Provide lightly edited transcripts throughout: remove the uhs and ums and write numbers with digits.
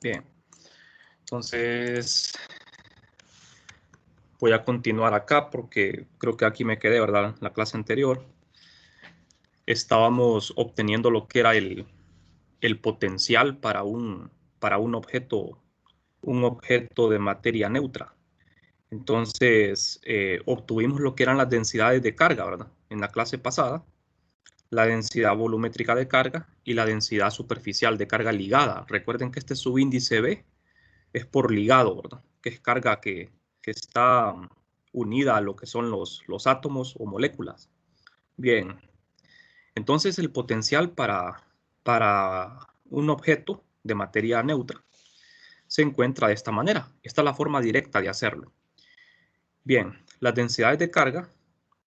Bien, entonces voy a continuar acá porque creo que aquí me quedé, ¿verdad? La clase anterior estábamos obteniendo lo que era el potencial para un objeto de materia neutra. Entonces, obtuvimos lo que eran las densidades de carga, ¿verdad? En la clase pasada, la densidad volumétrica de carga y la densidad superficial de carga ligada. Recuerden que este subíndice B es por ligado, ¿verdad? Que es carga que está unida a lo que son los átomos o moléculas. Bien, entonces el potencial para un objeto de materia neutra se encuentra de esta manera. Esta es la forma directa de hacerlo. Bien, las densidades de carga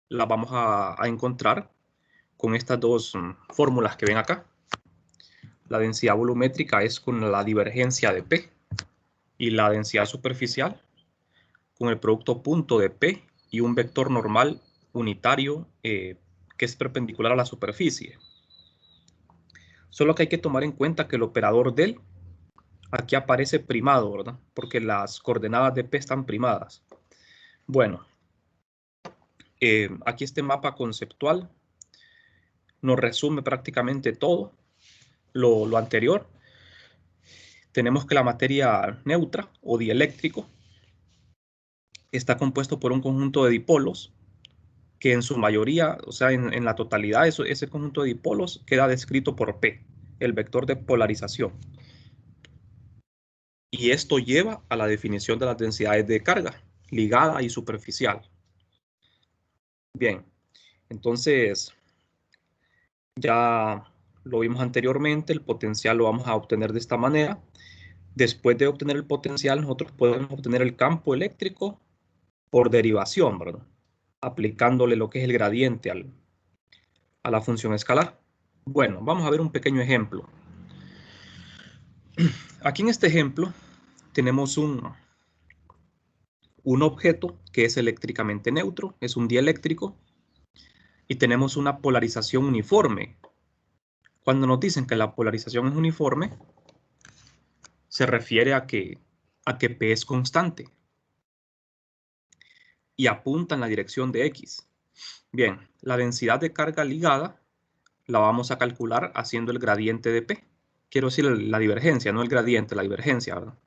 las vamos a encontrar con estas dos fórmulas que ven acá. La densidad volumétrica es con la divergencia de P y la densidad superficial con el producto punto de P y un vector normal unitario que es perpendicular a la superficie. Solo que hay que tomar en cuenta que el operador del aquí aparece primado, ¿verdad? Porque las coordenadas de P están primadas. Bueno, aquí este mapa conceptual nos resume prácticamente todo lo anterior. Tenemos que la materia neutra o dieléctrico está compuesto por un conjunto de dipolos que en su mayoría, o sea, en la totalidad, ese conjunto de dipolos queda descrito por P, el vector de polarización. Y esto lleva a la definición de las densidades de carga, ligada y superficial. Bien, entonces ya lo vimos anteriormente, el potencial lo vamos a obtener de esta manera. Después de obtener el potencial, nosotros podemos obtener el campo eléctrico por derivación, ¿verdad? Aplicándole lo que es el gradiente a la función escalar. Bueno, vamos a ver un pequeño ejemplo. Aquí en este ejemplo tenemos un objeto que es eléctricamente neutro, es un dieléctrico, y tenemos una polarización uniforme. Cuando nos dicen que la polarización es uniforme, se refiere a que P es constante y apunta en la dirección de X. Bien, la densidad de carga ligada la vamos a calcular haciendo el gradiente de P. Quiero decir la divergencia, no el gradiente, la divergencia, ¿verdad?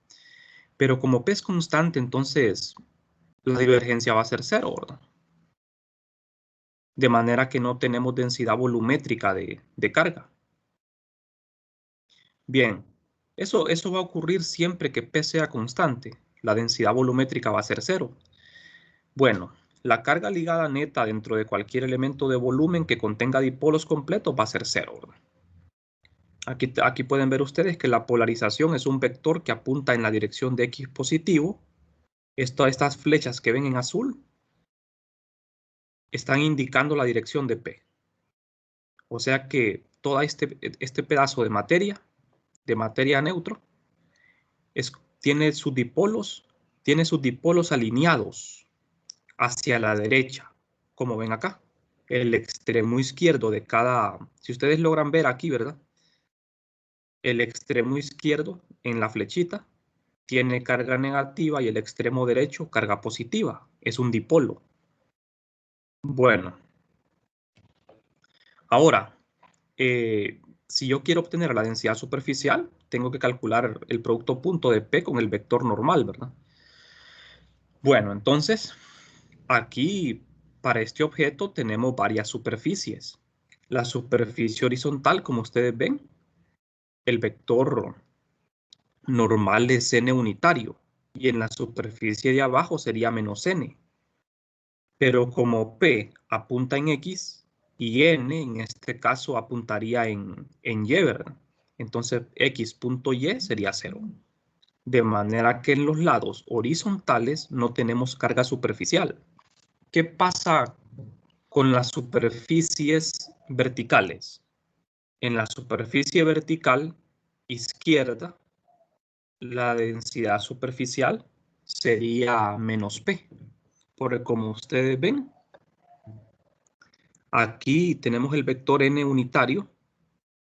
Pero como P es constante, entonces la divergencia va a ser cero, ¿verdad? De manera que no tenemos densidad volumétrica de carga. Bien, eso va a ocurrir siempre que P sea constante. La densidad volumétrica va a ser cero. Bueno, la carga ligada neta dentro de cualquier elemento de volumen que contenga dipolos completos va a ser cero, ¿verdad? Aquí pueden ver ustedes que la polarización es un vector que apunta en la dirección de X positivo. Estas flechas que ven en azul están indicando la dirección de P. O sea que todo este pedazo de materia neutro, tiene sus dipolos alineados hacia la derecha, como ven acá. El extremo izquierdo de cada, si ustedes logran ver aquí, ¿verdad? El extremo izquierdo en la flechita tiene carga negativa y el extremo derecho carga positiva. Es un dipolo. Bueno, ahora, si yo quiero obtener la densidad superficial, tengo que calcular el producto punto de P con el vector normal, ¿verdad? Bueno, entonces, aquí para este objeto tenemos varias superficies. La superficie horizontal, como ustedes ven, el vector normal es n unitario y en la superficie de abajo sería menos n. Pero como P apunta en X y n en este caso apuntaría en Y, ¿verdad? Entonces X.Y sería 0. De manera que en los lados horizontales no tenemos carga superficial. ¿Qué pasa con las superficies verticales? En la superficie vertical izquierda, la densidad superficial sería menos P. Porque como ustedes ven, aquí tenemos el vector n unitario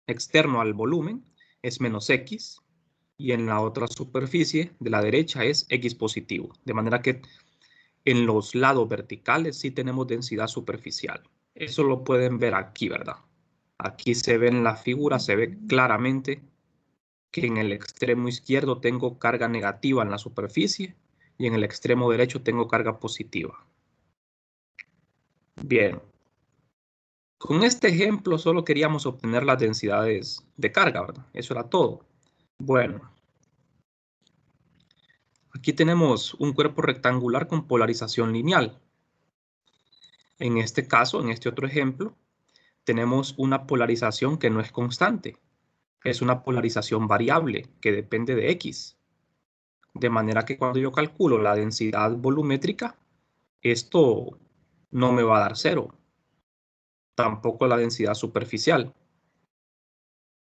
externo al volumen, es menos X. y en la otra superficie de la derecha es X positivo. De manera que en los lados verticales sí tenemos densidad superficial. Eso lo pueden ver aquí, ¿verdad? Aquí se ve en la figura, se ve claramente que en el extremo izquierdo tengo carga negativa en la superficie y en el extremo derecho tengo carga positiva. Bien. Con este ejemplo solo queríamos obtener las densidades de carga, ¿verdad? Eso era todo. Bueno. Aquí tenemos un cuerpo rectangular con polarización lineal. En este caso, en este otro ejemplo, tenemos una polarización que no es constante. Es una polarización variable que depende de X. De manera que cuando yo calculo la densidad volumétrica, esto no me va a dar 0. Tampoco la densidad superficial.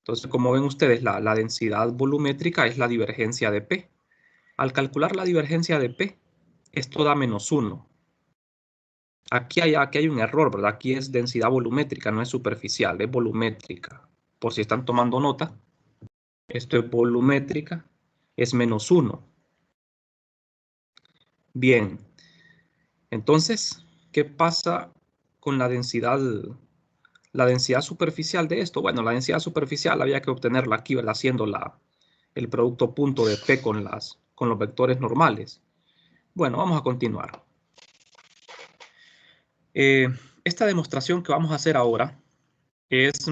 Entonces, como ven ustedes, la densidad volumétrica es la divergencia de P. Al calcular la divergencia de P, esto da -1. Aquí hay un error, ¿verdad? Aquí es densidad volumétrica, no es superficial, es volumétrica. Por si están tomando nota, esto es volumétrica, es -1. Bien, entonces, ¿qué pasa con la densidad superficial de esto? Bueno, la densidad superficial había que obtenerla aquí, ¿verdad? Haciendo el producto punto de P con los vectores normales. Bueno, vamos a continuar. Esta demostración que vamos a hacer ahora es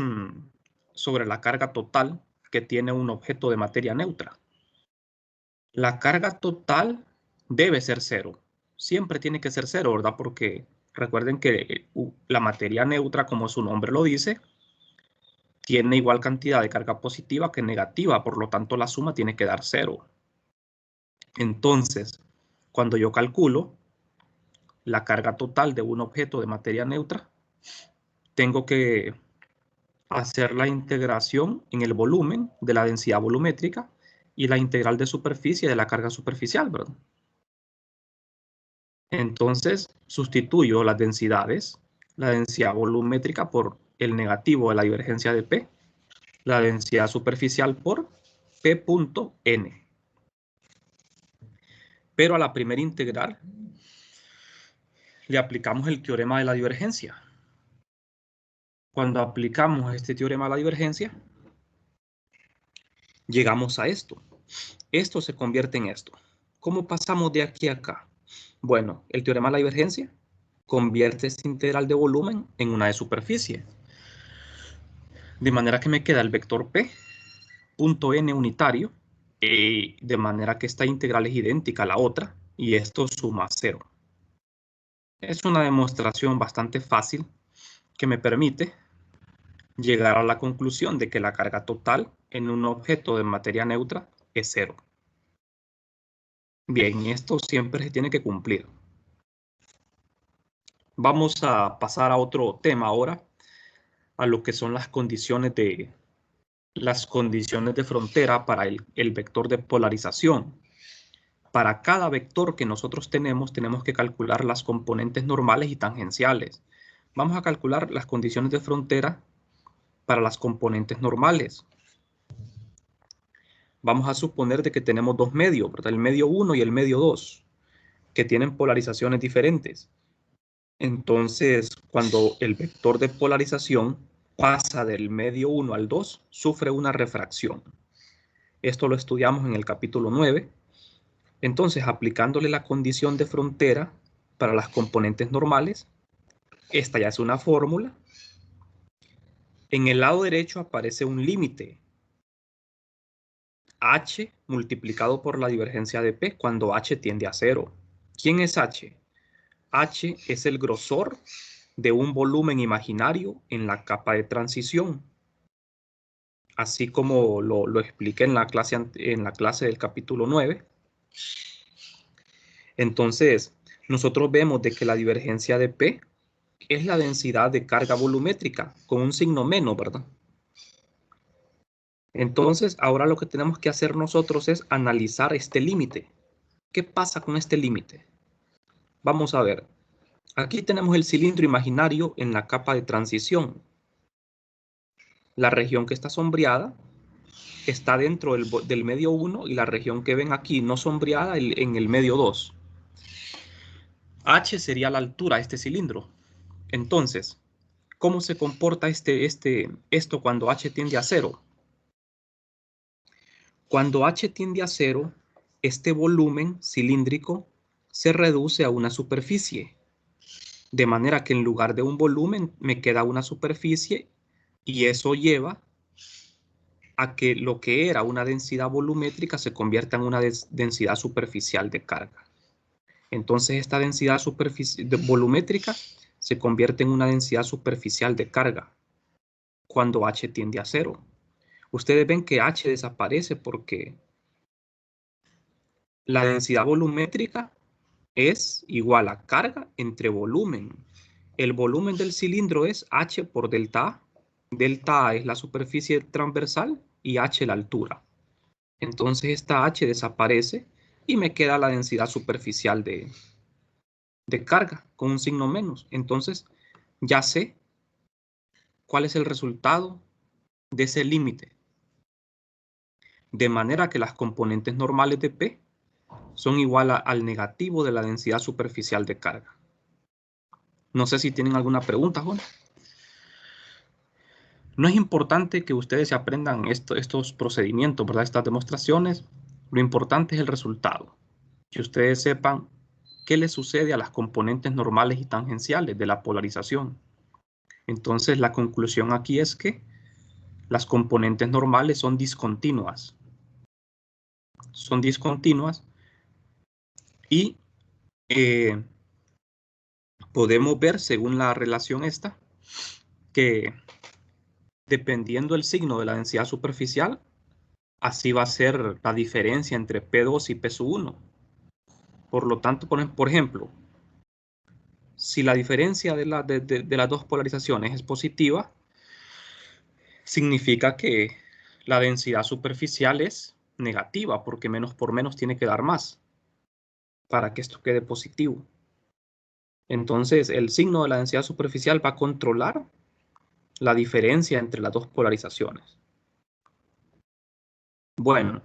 sobre la carga total que tiene un objeto de materia neutra. La carga total debe ser 0. Siempre tiene que ser 0, ¿verdad? Porque recuerden que la materia neutra, como su nombre lo dice, tiene igual cantidad de carga positiva que negativa, por lo tanto la suma tiene que dar 0. Entonces, cuando yo calculo la carga total de un objeto de materia neutra, tengo que hacer la integración en el volumen de la densidad volumétrica y la integral de superficie de la carga superficial, ¿verdad? Entonces, sustituyo las densidades, la densidad volumétrica por el negativo de la divergencia de P, la densidad superficial por P.n. Pero a la primera integral le aplicamos el teorema de la divergencia. Cuando aplicamos este teorema de la divergencia, llegamos a esto. Esto se convierte en esto. ¿Cómo pasamos de aquí a acá? Bueno, el teorema de la divergencia convierte esta integral de volumen en una de superficie. De manera que me queda el vector P, punto n unitario, de manera que esta integral es idéntica a la otra, y esto suma 0. Es una demostración bastante fácil que me permite llegar a la conclusión de que la carga total en un objeto de materia neutra es 0. Bien, esto siempre se tiene que cumplir. Vamos a pasar a otro tema ahora, a lo que son las condiciones de frontera para el vector de polarización. Para cada vector que nosotros tenemos que calcular las componentes normales y tangenciales. Vamos a calcular las condiciones de frontera para las componentes normales. Vamos a suponer de que tenemos dos medios, ¿verdad? El medio 1 y el medio 2, que tienen polarizaciones diferentes. Entonces, cuando el vector de polarización pasa del medio 1 al 2, sufre una refracción. Esto lo estudiamos en el capítulo 9. Entonces, aplicándole la condición de frontera para las componentes normales, esta ya es una fórmula. En el lado derecho aparece un límite, h multiplicado por la divergencia de P cuando h tiende a 0. ¿Quién es h? H es el grosor de un volumen imaginario en la capa de transición. Así como lo expliqué en la clase del capítulo 9. Entonces, nosotros vemos de que la divergencia de P es la densidad de carga volumétrica, con un signo menos, ¿verdad? Entonces, ahora lo que tenemos que hacer nosotros es analizar este límite. ¿Qué pasa con este límite? Vamos a ver. Aquí tenemos el cilindro imaginario en la capa de transición. La región que está sombreada está dentro del medio 1 y la región que ven aquí no sombreada en el medio 2. H sería la altura de este cilindro. Entonces, ¿cómo se comporta esto cuando H tiende a 0? Cuando H tiende a 0, este volumen cilíndrico se reduce a una superficie. De manera que en lugar de un volumen me queda una superficie y eso lleva a que lo que era una densidad volumétrica se convierta en una densidad superficial de carga. Entonces esta densidad volumétrica se convierte en una densidad superficial de carga cuando H tiende a 0. Ustedes ven que H desaparece porque la densidad volumétrica es igual a carga entre volumen. El volumen del cilindro es H por delta A. Delta A es la superficie transversal y H la altura. Entonces esta H desaparece y me queda la densidad superficial de carga con un signo menos. Entonces ya sé cuál es el resultado de ese límite. De manera que las componentes normales de P son igual al negativo de la densidad superficial de carga. No sé si tienen alguna pregunta, Juan. No es importante que ustedes se aprendan estos procedimientos, ¿verdad? Estas demostraciones. Lo importante es el resultado. Que ustedes sepan qué le sucede a las componentes normales y tangenciales de la polarización. Entonces, la conclusión aquí es que las componentes normales son discontinuas. Son discontinuas y podemos ver, según la relación esta, que dependiendo del signo de la densidad superficial, así va a ser la diferencia entre P2 y P1. Por lo tanto, por ejemplo, si la diferencia de las dos polarizaciones es positiva, significa que la densidad superficial es negativa, porque menos por menos tiene que dar más para que esto quede positivo. Entonces, el signo de la densidad superficial va a controlar la diferencia entre las dos polarizaciones. Bueno,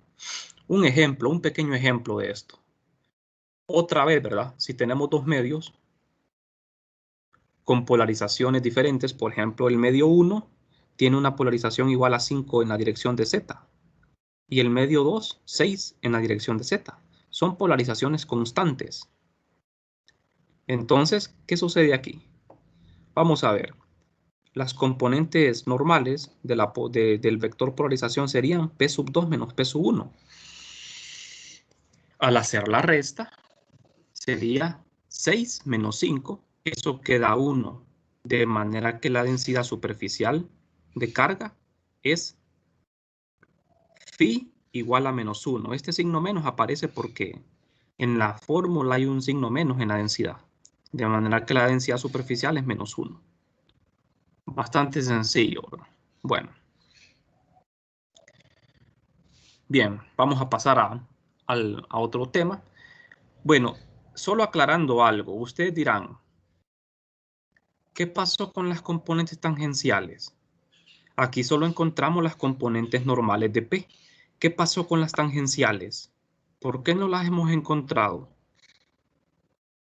un pequeño ejemplo de esto. Otra vez, ¿verdad? Si tenemos dos medios con polarizaciones diferentes, por ejemplo, el medio 1 tiene una polarización igual a 5 en la dirección de Z y el medio 2, 6 en la dirección de Z. Son polarizaciones constantes. Entonces, ¿qué sucede aquí? Vamos a ver. Las componentes normales del vector polarización serían P sub 2 menos P sub 1. Al hacer la resta, sería 6 menos 5. Eso queda 1. De manera que la densidad superficial de carga es phi igual a menos 1. Este signo menos aparece porque en la fórmula hay un signo menos en la densidad. De manera que la densidad superficial es menos 1. Bastante sencillo, ¿verdad? Bueno. Bien, vamos a pasar a otro tema. Bueno, solo aclarando algo, ustedes dirán, ¿qué pasó con las componentes tangenciales? Aquí solo encontramos las componentes normales de P. ¿Qué pasó con las tangenciales? ¿Por qué no las hemos encontrado?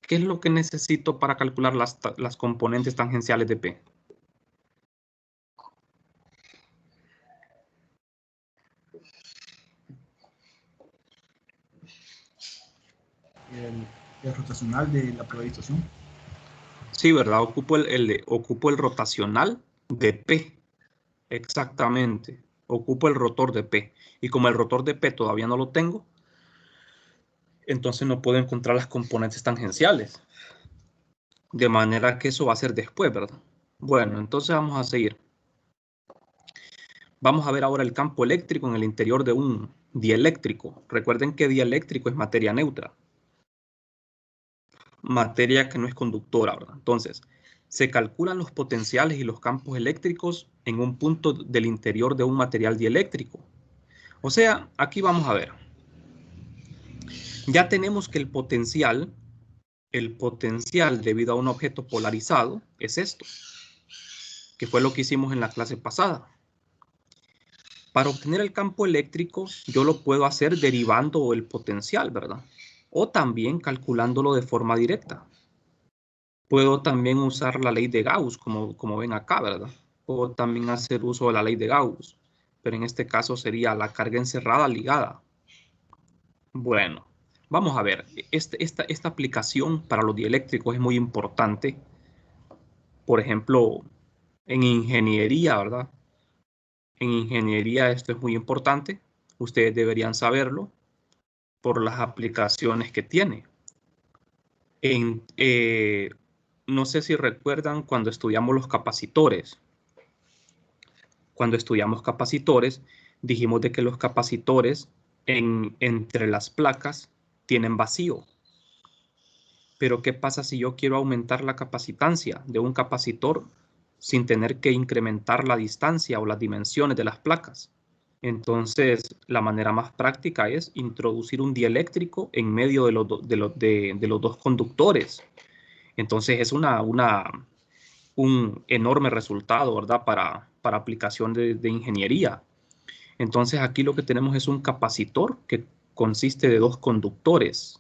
¿Qué es lo que necesito para calcular las componentes tangenciales de P? El rotacional de la polarización. Sí, ¿verdad? Ocupo el rotacional de P. Exactamente. Ocupo el rotor de P. Y como el rotor de P todavía no lo tengo, entonces no puedo encontrar las componentes tangenciales. De manera que eso va a ser después, ¿verdad? Bueno, entonces vamos a seguir. Vamos a ver ahora el campo eléctrico en el interior de un dieléctrico. Recuerden que dieléctrico es materia neutra. Materia que no es conductora, ¿verdad? Entonces, se calculan los potenciales y los campos eléctricos en un punto del interior de un material dieléctrico. O sea, aquí vamos a ver. Ya tenemos que el potencial debido a un objeto polarizado es esto, que fue lo que hicimos en la clase pasada. Para obtener el campo eléctrico, yo lo puedo hacer derivando el potencial, ¿verdad? O también calculándolo de forma directa. Puedo también usar la ley de Gauss, como ven acá, ¿verdad? Puedo también hacer uso de la ley de Gauss, pero en este caso sería la carga encerrada ligada. Bueno, vamos a ver. Esta aplicación para los dieléctricos es muy importante. Por ejemplo, en ingeniería, ¿verdad? En ingeniería esto es muy importante. Ustedes deberían saberlo por las aplicaciones que tiene. No sé si recuerdan cuando estudiamos los capacitores. Cuando estudiamos capacitores, dijimos de que los capacitores entre las placas tienen vacío. Pero ¿qué pasa si yo quiero aumentar la capacitancia de un capacitor sin tener que incrementar la distancia o las dimensiones de las placas? Entonces, la manera más práctica es introducir un dieléctrico en medio de los dos conductores. Entonces, es un enorme resultado, ¿verdad? Para aplicación de ingeniería. Entonces, aquí lo que tenemos es un capacitor que consiste de dos conductores.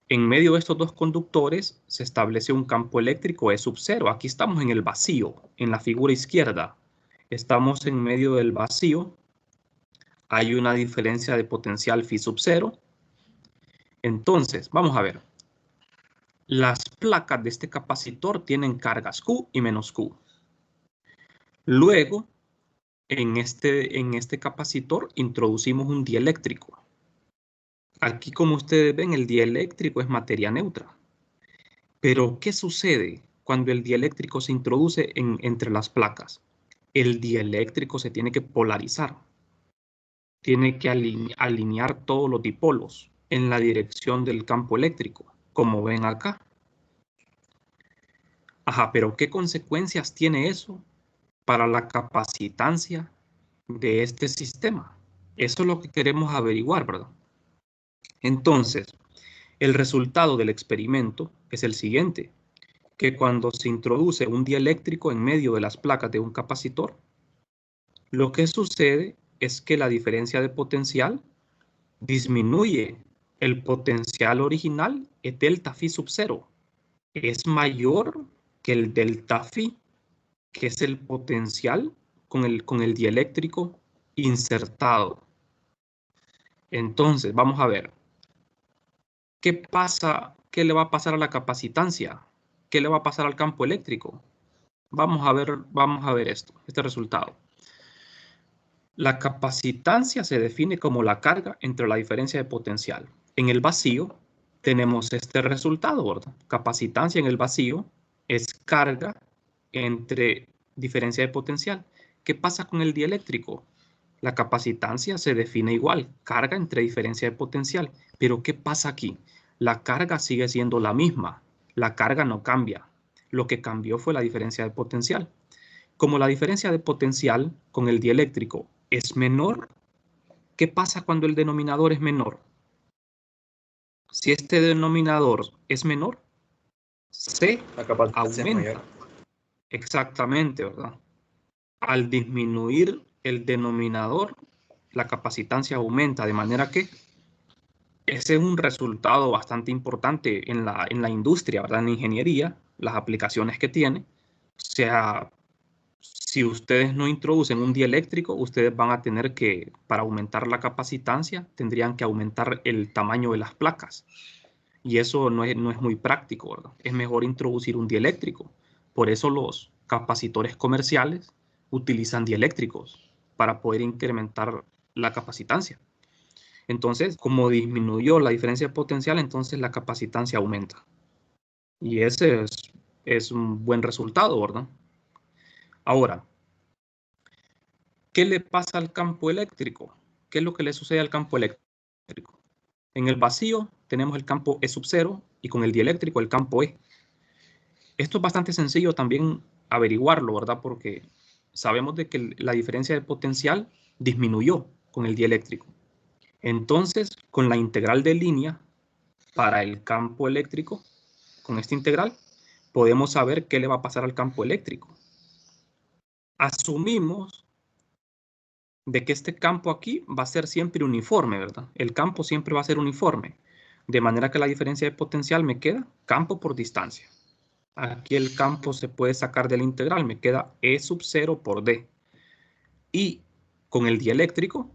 En medio de estos dos conductores se establece un campo eléctrico E sub 0. Aquí estamos en el vacío, en la figura izquierda. Estamos en medio del vacío. Hay una diferencia de potencial phi sub 0. Entonces, vamos a ver. Las placas de este capacitor tienen cargas Q y menos Q. Luego, en este capacitor introducimos un dieléctrico. Aquí, como ustedes ven, el dieléctrico es materia neutra. Pero, ¿qué sucede cuando el dieléctrico se introduce entre las placas? El dieléctrico se tiene que polarizar. Tiene que alinear todos los dipolos en la dirección del campo eléctrico, como ven acá. Ajá, pero ¿qué consecuencias tiene eso para la capacitancia de este sistema? Eso es lo que queremos averiguar, ¿verdad? Entonces, el resultado del experimento es el siguiente, que cuando se introduce un dieléctrico en medio de las placas de un capacitor, lo que sucede es que la diferencia de potencial disminuye. El potencial original es delta phi sub 0. Es mayor que el delta phi, que es el potencial con el dieléctrico insertado. Entonces, vamos a ver. ¿Qué pasa? ¿Qué le va a pasar a la capacitancia? ¿Qué le va a pasar al campo eléctrico? Vamos a ver este resultado. La capacitancia se define como la carga entre la diferencia de potencial. En el vacío tenemos este resultado, ¿verdad? Capacitancia en el vacío es carga entre diferencia de potencial. ¿Qué pasa con el dieléctrico? La capacitancia se define igual, carga entre diferencia de potencial. Pero ¿qué pasa aquí? La carga sigue siendo la misma. La carga no cambia. Lo que cambió fue la diferencia de potencial. Como la diferencia de potencial con el dieléctrico es menor, ¿qué pasa cuando el denominador es menor? Si este denominador es menor, se aumenta. Exactamente, ¿verdad? Al disminuir el denominador, la capacitancia aumenta, de manera que ese es un resultado bastante importante en la industria, ¿verdad? En la ingeniería, las aplicaciones que tiene. O sea, si ustedes no introducen un dieléctrico, ustedes van a tener que, para aumentar la capacitancia, tendrían que aumentar el tamaño de las placas. Y eso no es muy práctico, ¿verdad? Es mejor introducir un dieléctrico. Por eso los capacitores comerciales utilizan dieléctricos para poder incrementar la capacitancia. Entonces, como disminuyó la diferencia de potencial, entonces la capacitancia aumenta. Y ese es un buen resultado, ¿verdad? Ahora, ¿qué le pasa al campo eléctrico? ¿Qué es lo que le sucede al campo eléctrico? En el vacío tenemos el campo E sub 0 y con el dieléctrico el campo E. Esto es bastante sencillo también averiguarlo, ¿verdad? Porque sabemos de que la diferencia de potencial disminuyó con el dieléctrico. Entonces, con la integral de línea para el campo eléctrico, con esta integral, podemos saber qué le va a pasar al campo eléctrico. Asumimos de que este campo aquí va a ser siempre uniforme, ¿verdad? El campo siempre va a ser uniforme. De manera que la diferencia de potencial me queda campo por distancia. Aquí el campo se puede sacar de la integral, me queda E sub 0 por D. Y con el dieléctrico,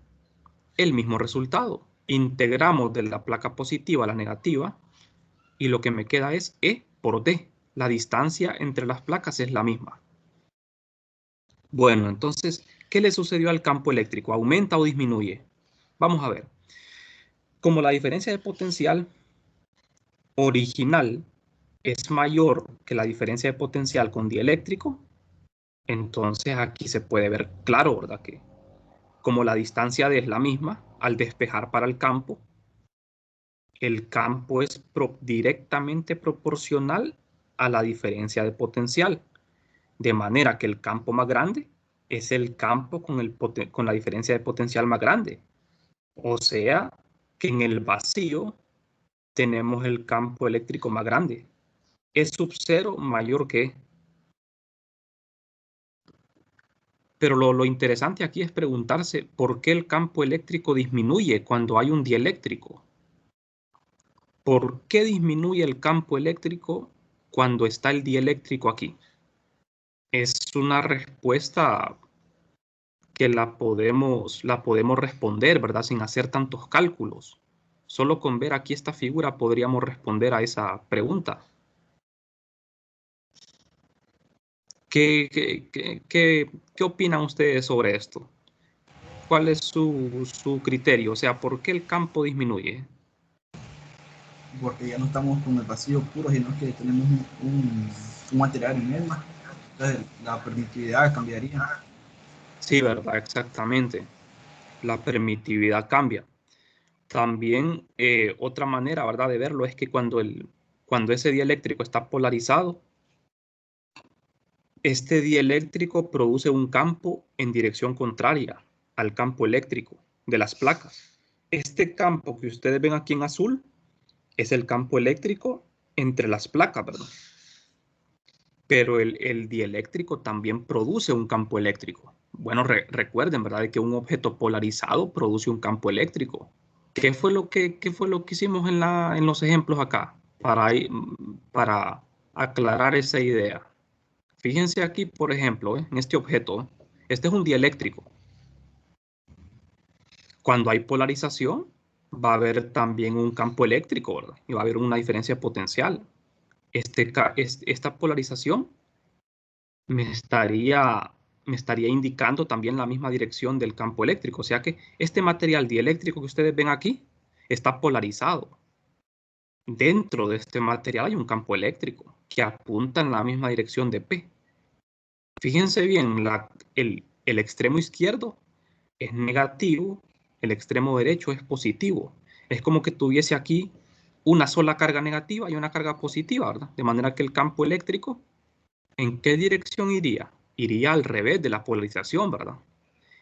el mismo resultado. Integramos de la placa positiva a la negativa y lo que me queda es E por D. La distancia entre las placas es la misma. Bueno, entonces, ¿qué le sucedió al campo eléctrico? ¿Aumenta o disminuye? Vamos a ver. Como la diferencia de potencial original es mayor que la diferencia de potencial con dieléctrico, entonces aquí se puede ver claro, ¿verdad? Que como la distancia D es la misma, al despejar para el campo es directamente proporcional a la diferencia de potencial. De manera que el campo más grande es el campo con la diferencia de potencial más grande. O sea, que en el vacío tenemos el campo eléctrico más grande. E sub 0 mayor que E. Pero lo interesante aquí es preguntarse por qué el campo eléctrico disminuye cuando hay un dieléctrico. ¿Por qué disminuye el campo eléctrico cuando está el dieléctrico aquí? Es una respuesta que la podemos responder, ¿verdad? Sin hacer tantos cálculos. Solo con ver aquí esta figura podríamos responder a esa pregunta. ¿Qué opinan ustedes sobre esto? ¿Cuál es su criterio? O sea, ¿por qué el campo disminuye? Porque ya no estamos con el vacío puro, sino que tenemos un material en él más. Entonces la permitividad cambiaría. Sí, ¿verdad? Exactamente. La permitividad cambia. También otra manera, ¿verdad?, de verlo es que cuando ese dieléctrico está polarizado, este dieléctrico produce un campo en dirección contraria al campo eléctrico de las placas. Este campo que ustedes ven aquí en azul es el campo eléctrico entre las placas, ¿verdad? Pero el dieléctrico también produce un campo eléctrico. Bueno, recuerden, ¿verdad?, de que un objeto polarizado produce un campo eléctrico. ¿Qué fue lo que hicimos en los ejemplos acá? Para aclarar esa idea. Fíjense aquí, por ejemplo, en este objeto. Este es un dieléctrico. Cuando hay polarización, va a haber también un campo eléctrico, ¿verdad? Y va a haber una diferencia potencial. Esta polarización me estaría indicando también la misma dirección del campo eléctrico. O sea que este material dieléctrico que ustedes ven aquí está polarizado. Dentro de este material hay un campo eléctrico que apunta en la misma dirección de P. Fíjense bien, el extremo izquierdo es negativo, el extremo derecho es positivo. Es como que tuviese aquí una sola carga negativa y una carga positiva, ¿verdad? De manera que el campo eléctrico, ¿en qué dirección iría? Iría al revés de la polarización, ¿verdad?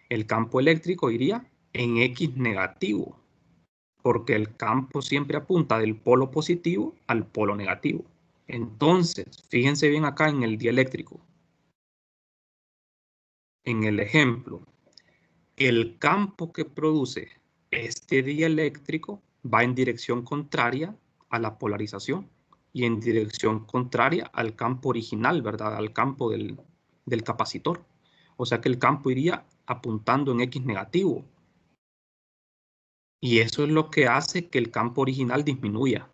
El campo eléctrico iría en X negativo, porque el campo siempre apunta del polo positivo al polo negativo. Entonces, fíjense bien acá en el dieléctrico. En el ejemplo, el campo que produce este dieléctrico va en dirección contraria a la polarización y en dirección contraria al campo original, ¿verdad? Al campo del capacitor. O sea que el campo iría apuntando en X negativo. Y eso es lo que hace que el campo original disminuya.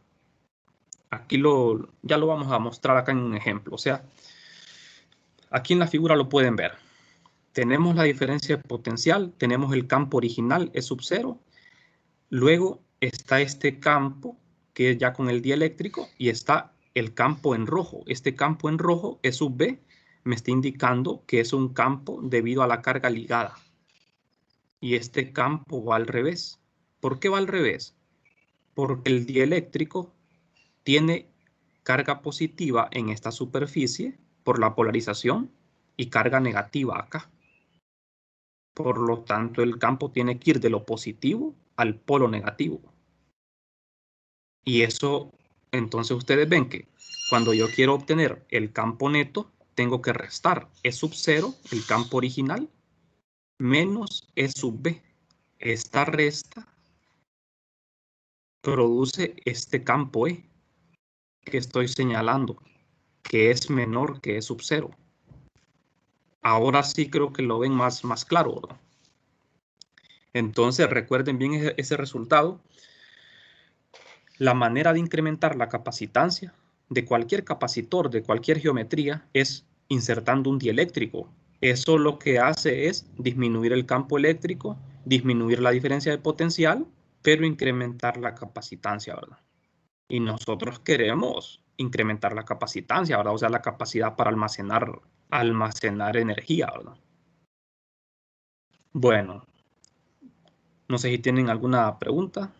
Aquí ya lo vamos a mostrar acá en un ejemplo. O sea, aquí en la figura lo pueden ver. Tenemos la diferencia potencial, tenemos el campo original, E sub 0. Luego está este campo, que es ya con el dieléctrico, y está el campo en rojo. Este campo en rojo, E sub B, me está indicando que es un campo debido a la carga ligada. Y este campo va al revés. ¿Por qué va al revés? Porque el dieléctrico tiene carga positiva en esta superficie por la polarización y carga negativa acá. Por lo tanto, el campo tiene que ir de lo positivo al polo negativo. Y eso, entonces ustedes ven que cuando yo quiero obtener el campo neto, tengo que restar E sub 0, el campo original, menos E sub B. Esta resta produce este campo E que estoy señalando, que es menor que E sub 0. Ahora sí creo que lo ven más claro, ¿verdad? Entonces recuerden bien ese resultado. La manera de incrementar la capacitancia de cualquier capacitor, de cualquier geometría, es insertando un dieléctrico. Eso lo que hace es disminuir el campo eléctrico, disminuir la diferencia de potencial, pero incrementar la capacitancia, ¿verdad? Y nosotros queremos incrementar la capacitancia, ¿verdad? O sea, la capacidad para almacenar energía, ¿verdad? Bueno, no sé si tienen alguna pregunta.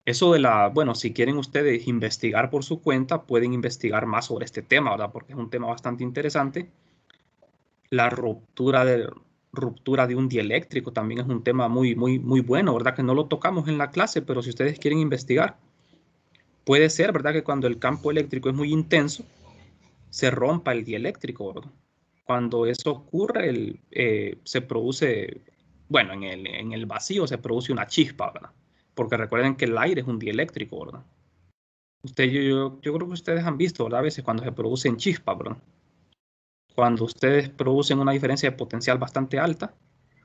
Eso bueno, si quieren ustedes investigar por su cuenta, pueden investigar más sobre este tema, ¿verdad? Porque es un tema bastante interesante. La ruptura de un dieléctrico también es un tema muy bueno, ¿verdad? Que no lo tocamos en la clase, pero si ustedes quieren investigar, puede ser, ¿verdad? Que cuando el campo eléctrico es muy intenso, se rompa el dieléctrico, ¿verdad? Cuando eso ocurre, se produce, bueno, en el vacío se produce una chispa, ¿verdad? Porque recuerden que el aire es un dieléctrico, ¿verdad? Yo creo que ustedes han visto, ¿verdad? A veces cuando se producen chispas, ¿verdad? Cuando ustedes producen una diferencia de potencial bastante alta,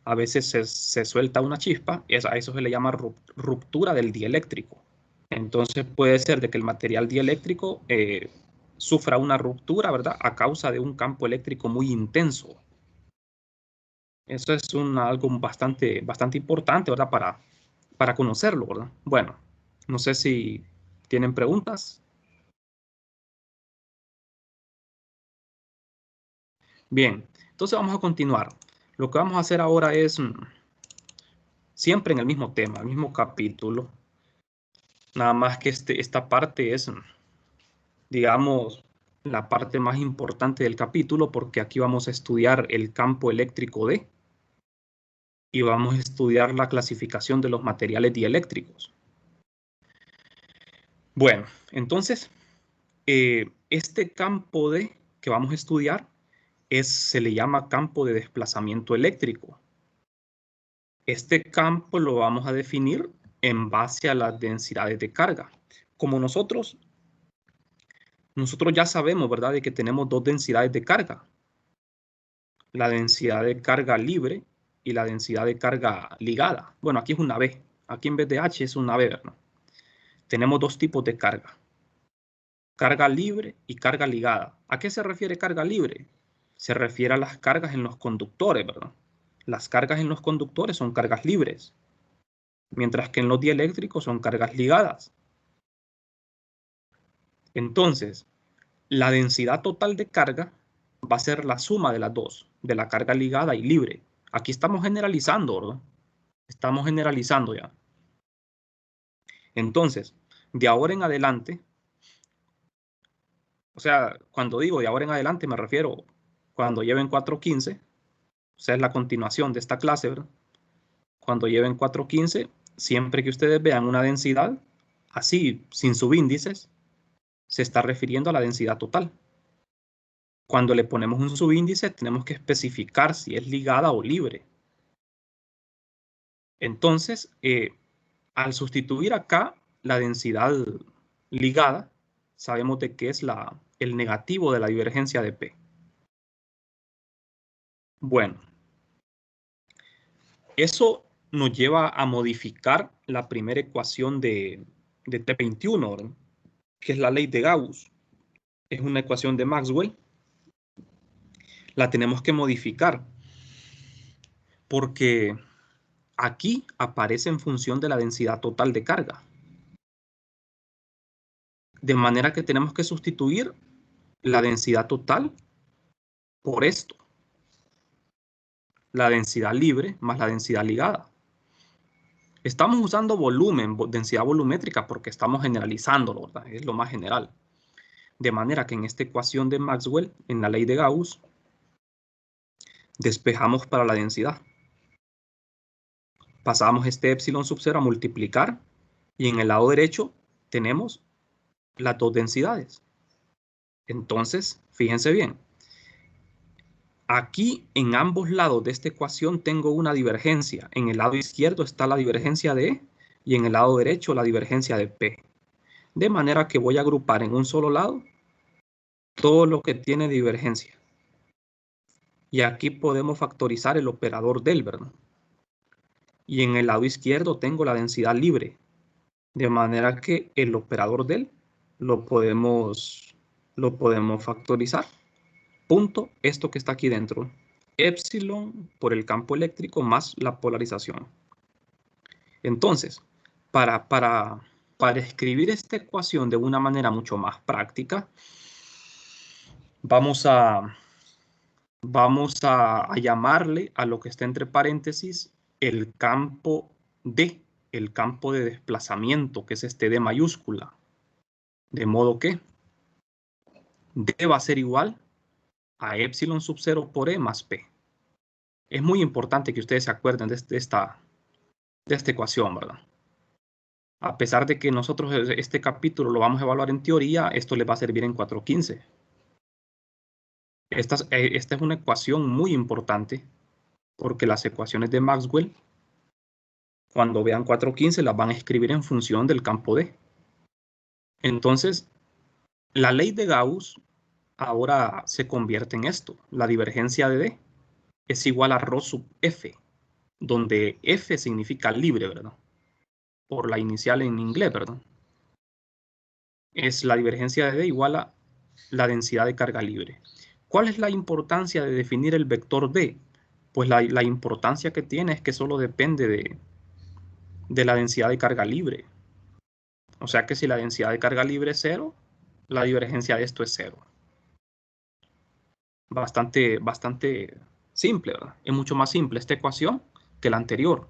a veces se suelta una chispa, y a eso se le llama ruptura del dieléctrico. Entonces puede ser de que el material dieléctrico sufra una ruptura, ¿verdad? A causa de un campo eléctrico muy intenso. Eso es algo bastante importante, ¿verdad? Para conocerlo, ¿verdad? Bueno, no sé si tienen preguntas. Bien, entonces vamos a continuar. Lo que vamos a hacer ahora es siempre en el mismo tema, el mismo capítulo. Nada más que esta parte es, digamos, la parte más importante del capítulo porque aquí vamos a estudiar el campo eléctrico D y vamos a estudiar la clasificación de los materiales dieléctricos. Bueno, entonces, este campo D que vamos a estudiar se le llama campo de desplazamiento eléctrico. Este campo lo vamos a definir en base a las densidades de carga. Como nosotros ya sabemos, ¿verdad?, de que tenemos dos densidades de carga. La densidad de carga libre y la densidad de carga ligada. Bueno, aquí es una B. Aquí en vez de H es una B, ¿verdad? Tenemos dos tipos de carga. Carga libre y carga ligada. ¿A qué se refiere carga libre? Se refiere a las cargas en los conductores, ¿verdad? Las cargas en los conductores son cargas libres, mientras que en los dieléctricos son cargas ligadas. Entonces, la densidad total de carga va a ser la suma de las dos, de la carga ligada y libre. Aquí estamos generalizando, ¿verdad? Estamos generalizando ya. Entonces, de ahora en adelante, o sea, cuando digo de ahora en adelante me refiero cuando lleven 4.15, o sea, es la continuación de esta clase, ¿verdad? Cuando lleven 4.15, siempre que ustedes vean una densidad, así, sin subíndices, se está refiriendo a la densidad total. Cuando le ponemos un subíndice, tenemos que especificar si es ligada o libre. Entonces, al sustituir acá la densidad ligada, sabemos de qué es el negativo de la divergencia de P. Bueno, eso nos lleva a modificar la primera ecuación de T21, ¿verdad?, que es la ley de Gauss. Es una ecuación de Maxwell. La tenemos que modificar porque aquí aparece en función de la densidad total de carga. De manera que tenemos que sustituir la densidad total por esto. La densidad libre más la densidad ligada. Estamos usando volumen, densidad volumétrica, porque estamos generalizándolo, ¿verdad? Es lo más general. De manera que en esta ecuación de Maxwell, en la ley de Gauss, despejamos para la densidad. Pasamos este epsilon sub 0 a multiplicar y en el lado derecho tenemos las dos densidades. Entonces, fíjense bien. Aquí en ambos lados de esta ecuación tengo una divergencia. En el lado izquierdo está la divergencia de E y en el lado derecho la divergencia de P. De manera que voy a agrupar en un solo lado todo lo que tiene divergencia. Y aquí podemos factorizar el operador del, ¿verdad? Y en el lado izquierdo tengo la densidad libre. De manera que el operador del lo podemos factorizar. Punto, esto que está aquí dentro. Epsilon por el campo eléctrico más la polarización. Entonces, para escribir esta ecuación de una manera mucho más práctica, vamos a llamarle a lo que está entre paréntesis el campo D, el campo de desplazamiento, que es este D mayúscula. De modo que D va a ser igual a epsilon sub 0 por E más P. Es muy importante que ustedes se acuerden de esta ecuación, ¿verdad? A pesar de que nosotros este capítulo lo vamos a evaluar en teoría, esto les va a servir en 415. Esta es una ecuación muy importante porque las ecuaciones de Maxwell, cuando vean 415, las van a escribir en función del campo D. Entonces, la ley de Gauss ahora se convierte en esto. La divergencia de D es igual a ρ sub F, donde F significa libre, ¿verdad? Por la inicial en inglés, ¿verdad? Es la divergencia de D igual a la densidad de carga libre. ¿Cuál es la importancia de definir el vector D? Pues la importancia que tiene es que solo depende de la densidad de carga libre. O sea que si la densidad de carga libre es 0, la divergencia de esto es 0. Bastante simple, ¿verdad? Es mucho más simple esta ecuación que la anterior.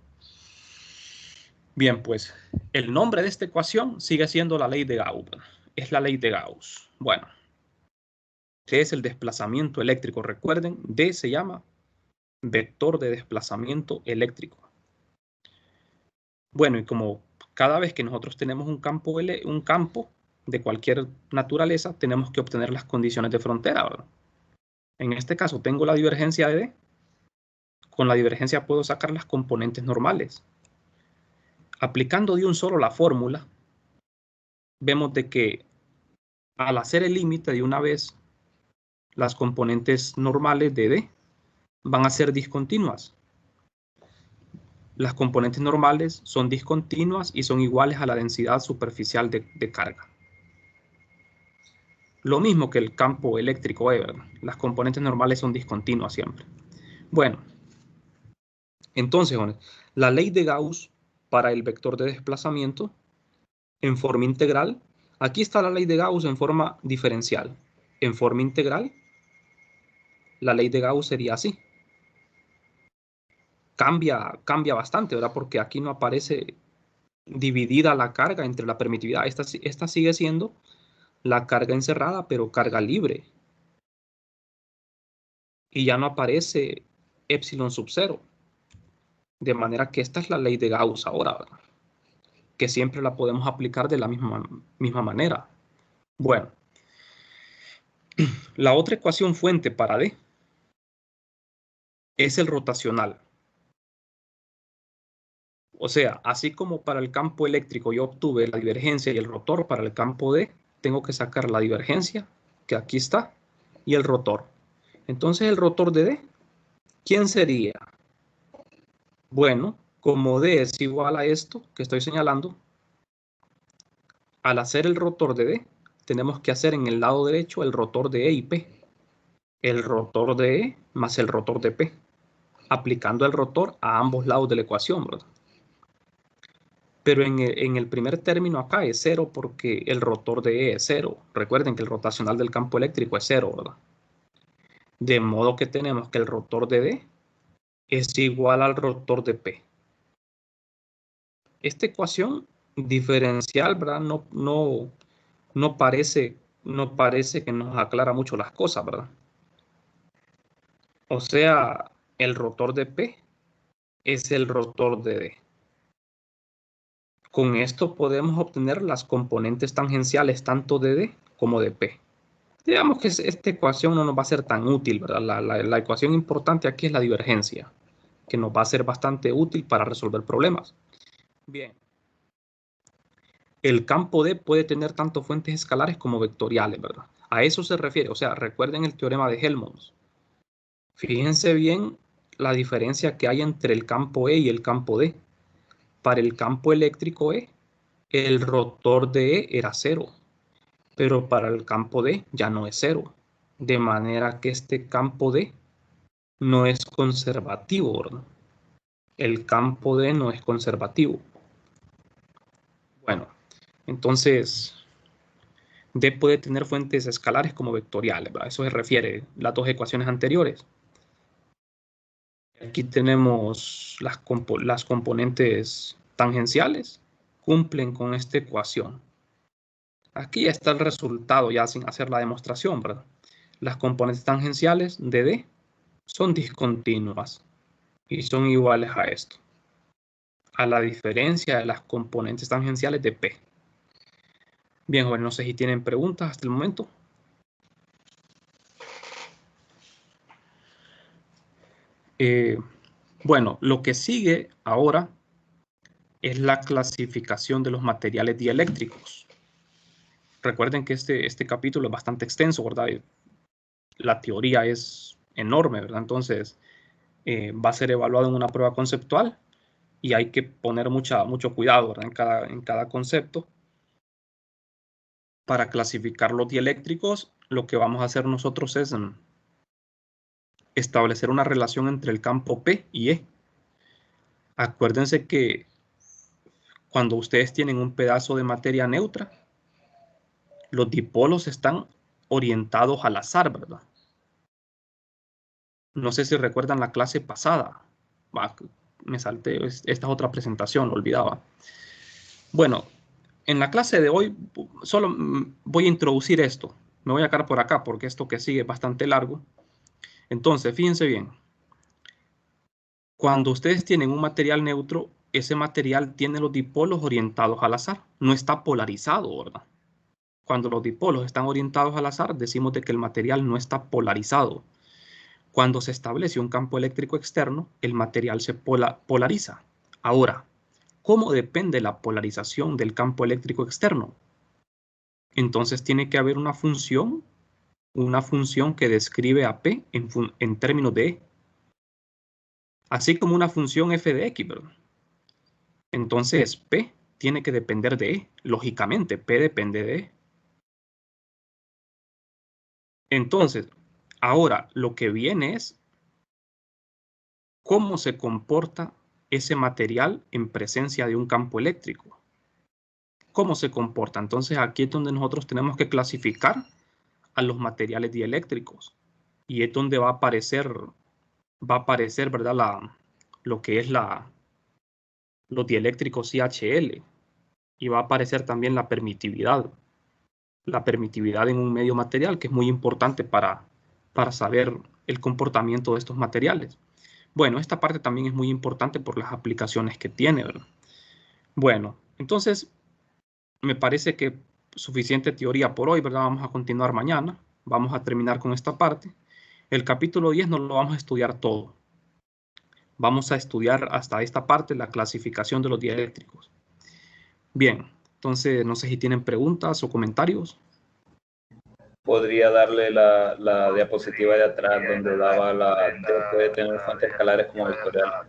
Bien, pues el nombre de esta ecuación sigue siendo la ley de Gauss. Es la ley de Gauss. Bueno, ¿qué es el desplazamiento eléctrico? Recuerden, D se llama vector de desplazamiento eléctrico. Bueno, y como cada vez que nosotros tenemos un campo de cualquier naturaleza, tenemos que obtener las condiciones de frontera, ¿verdad? En este caso tengo la divergencia de D. Con la divergencia puedo sacar las componentes normales. Aplicando de un solo la fórmula, vemos de que al hacer el límite de una vez, las componentes normales de D van a ser discontinuas. Las componentes normales son discontinuas y son iguales a la densidad superficial de carga. Lo mismo que el campo eléctrico E, ¿verdad? Las componentes normales son discontinuas siempre. Bueno, entonces, la ley de Gauss para el vector de desplazamiento en forma integral. Aquí está la ley de Gauss en forma diferencial. En forma integral, la ley de Gauss sería así. Cambia bastante, ¿verdad? Porque aquí no aparece dividida la carga entre la permitividad. Esta sigue siendo la carga encerrada, pero carga libre. Y ya no aparece epsilon sub 0. De manera que esta es la ley de Gauss ahora, ¿verdad? Que siempre la podemos aplicar de la misma manera. Bueno, la otra ecuación fuente para D es el rotacional. O sea, así como para el campo eléctrico yo obtuve la divergencia y el rotor, para el campo D tengo que sacar la divergencia, que aquí está, y el rotor. Entonces el rotor de D, ¿quién sería? Bueno, como D es igual a esto que estoy señalando, al hacer el rotor de D, tenemos que hacer en el lado derecho el rotor de E y P. El rotor de E más el rotor de P, aplicando el rotor a ambos lados de la ecuación, ¿verdad? Pero en el primer término acá es 0 porque el rotor de E es 0. Recuerden que el rotacional del campo eléctrico es 0, ¿verdad? De modo que tenemos que el rotor de D es igual al rotor de P. Esta ecuación diferencial, ¿verdad? No parece que nos aclara mucho las cosas, ¿verdad? O sea, el rotor de P es el rotor de D. Con esto podemos obtener las componentes tangenciales tanto de D como de P. Digamos que esta ecuación no nos va a ser tan útil, ¿verdad? La ecuación importante aquí es la divergencia, que nos va a ser bastante útil para resolver problemas. Bien. El campo D puede tener tanto fuentes escalares como vectoriales, ¿verdad? A eso se refiere. O sea, recuerden el teorema de Helmholtz. Fíjense bien la diferencia que hay entre el campo E y el campo D. Para el campo eléctrico E, el rotor de E era 0, pero para el campo D ya no es 0. De manera que este campo D no es conservativo, ¿verdad? El campo D no es conservativo. Bueno, entonces D puede tener fuentes escalares como vectoriales, ¿verdad? Eso se refiere a las dos ecuaciones anteriores. Aquí tenemos las componentes tangenciales, cumplen con esta ecuación. Aquí está el resultado ya sin hacer la demostración, ¿verdad? Las componentes tangenciales de D son discontinuas y son iguales a esto, a la diferencia de las componentes tangenciales de P. Bien, jóvenes, no sé si tienen preguntas hasta el momento. Bueno, lo que sigue ahora es la clasificación de los materiales dieléctricos. Recuerden que este capítulo es bastante extenso, ¿verdad? La teoría es enorme, ¿verdad? Entonces, va a ser evaluado en una prueba conceptual y hay que poner mucho cuidado, ¿verdad? En cada concepto. Para clasificar los dieléctricos, lo que vamos a hacer nosotros es establecer una relación entre el campo P y E. Acuérdense que cuando ustedes tienen un pedazo de materia neutra, los dipolos están orientados al azar, ¿verdad? No sé si recuerdan la clase pasada. Me salté, esta es otra presentación, lo olvidaba. Bueno, en la clase de hoy solo voy a introducir esto. Me voy a quedar por acá porque esto que sigue es bastante largo. Entonces, fíjense bien. Cuando ustedes tienen un material neutro, ese material tiene los dipolos orientados al azar. No está polarizado, ¿verdad? Cuando los dipolos están orientados al azar, decimos de que el material no está polarizado. Cuando se establece un campo eléctrico externo, el material se polariza. Ahora, ¿cómo depende la polarización del campo eléctrico externo? Entonces tiene que haber una función que describe a P en términos de E. Así como una función f de x, ¿verdad? Entonces P tiene que depender de E. Lógicamente, P depende de E. Entonces, ahora lo que viene es cómo se comporta ese material en presencia de un campo eléctrico. ¿Cómo se comporta? Entonces aquí es donde nosotros tenemos que clasificar a los materiales dieléctricos. Y es donde va a aparecer, ¿verdad? Lo que es los dieléctricos CHL. Y va a aparecer también la permitividad. La permitividad en un medio material, que es muy importante para saber el comportamiento de estos materiales. Bueno, esta parte también es muy importante por las aplicaciones que tiene, ¿verdad? Bueno, entonces me parece que suficiente teoría por hoy, ¿verdad? Vamos a continuar mañana. Vamos a terminar con esta parte. El capítulo 10 no lo vamos a estudiar todo. Vamos a estudiar hasta esta parte, la clasificación de los dieléctricos. Bien, entonces no sé si tienen preguntas o comentarios. Podría darle la diapositiva de atrás donde daba la D puede tener fuentes escalares como vectorial.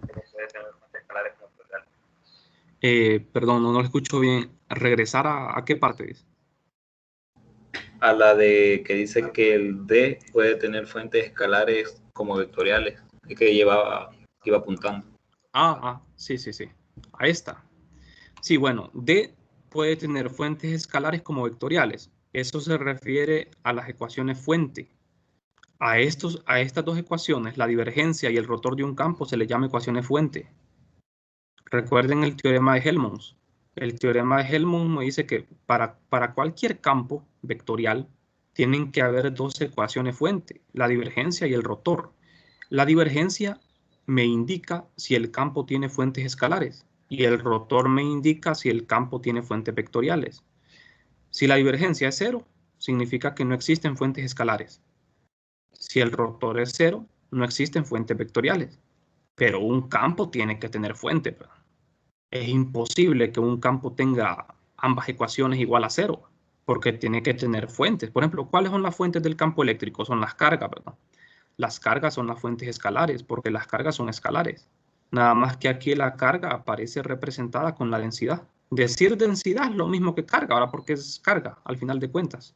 Perdón, no lo escucho bien. ¿Regresar a qué parte es? A la de que dice que el D puede tener fuentes escalares como vectoriales, y que iba apuntando. Sí. A esta. Sí, bueno, D puede tener fuentes escalares como vectoriales. Eso se refiere a las ecuaciones fuente. A estas dos ecuaciones, la divergencia y el rotor de un campo, se le llama ecuaciones fuente. Recuerden el teorema de Helmholtz. El teorema de Helmholtz me dice que para cualquier campo vectorial tienen que haber dos ecuaciones fuente, la divergencia y el rotor. La divergencia me indica si el campo tiene fuentes escalares y el rotor me indica si el campo tiene fuentes vectoriales. Si la divergencia es 0, significa que no existen fuentes escalares. Si el rotor es 0, no existen fuentes vectoriales. Pero un campo tiene que tener fuente. Es imposible que un campo tenga ambas ecuaciones igual a 0, porque tiene que tener fuentes. Por ejemplo, ¿cuáles son las fuentes del campo eléctrico? Son las cargas, ¿verdad? Las cargas son las fuentes escalares, porque las cargas son escalares. Nada más que aquí la carga aparece representada con la densidad. Decir densidad es lo mismo que carga, ahora porque es carga, al final de cuentas.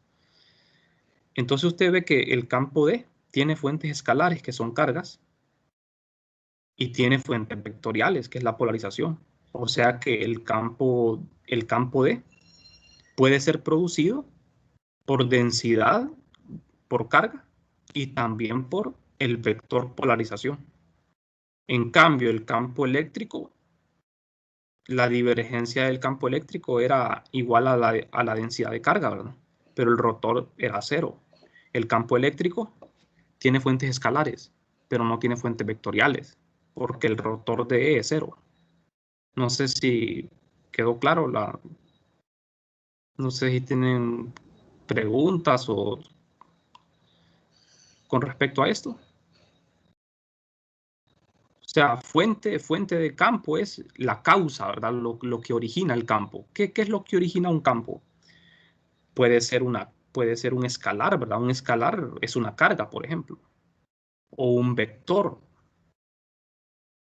Entonces usted ve que el campo D tiene fuentes escalares, que son cargas, y tiene fuentes vectoriales, que es la polarización. O sea que el campo D puede ser producido por densidad, por carga, y también por el vector polarización. En cambio, el campo eléctrico, la divergencia del campo eléctrico era igual a la densidad de carga, ¿verdad? Pero el rotor era 0. El campo eléctrico tiene fuentes escalares, pero no tiene fuentes vectoriales, porque el rotor de E es 0. No sé si quedó claro no sé si tienen preguntas o con respecto a esto. O sea, fuente de campo es la causa, ¿verdad? Lo que origina el campo. ¿Qué es lo que origina un campo? Puede ser un escalar, ¿verdad? Un escalar es una carga, por ejemplo. O un vector.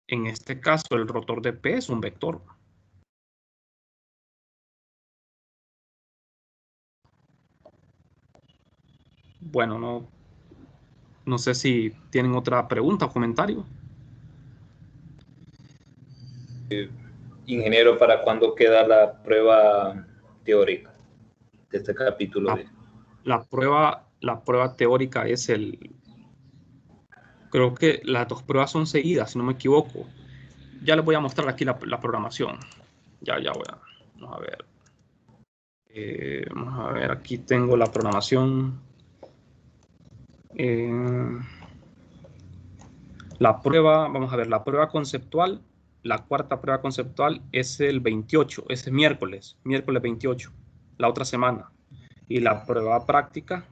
En este caso, el rotor de P es un vector. Bueno, no sé si tienen otra pregunta o comentario. Ingeniero, ¿para cuándo queda la prueba teórica de este capítulo? La prueba teórica es creo que las dos pruebas son seguidas, si no me equivoco. Ya les voy a mostrar aquí la programación. Vamos a ver. Vamos a ver, aquí tengo la programación. La prueba, vamos a ver, la prueba conceptual, la cuarta prueba conceptual es el 28, es miércoles 28, la otra semana. Y la prueba práctica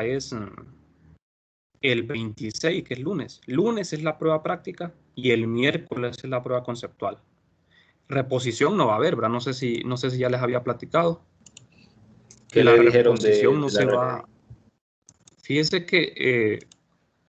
es el 26, que es lunes. Lunes es la prueba práctica y el miércoles es la prueba conceptual. Reposición no va a haber, ¿verdad? No sé si ya les había platicado. ¿Qué La le dijeron reposición de no la se va. Fíjese que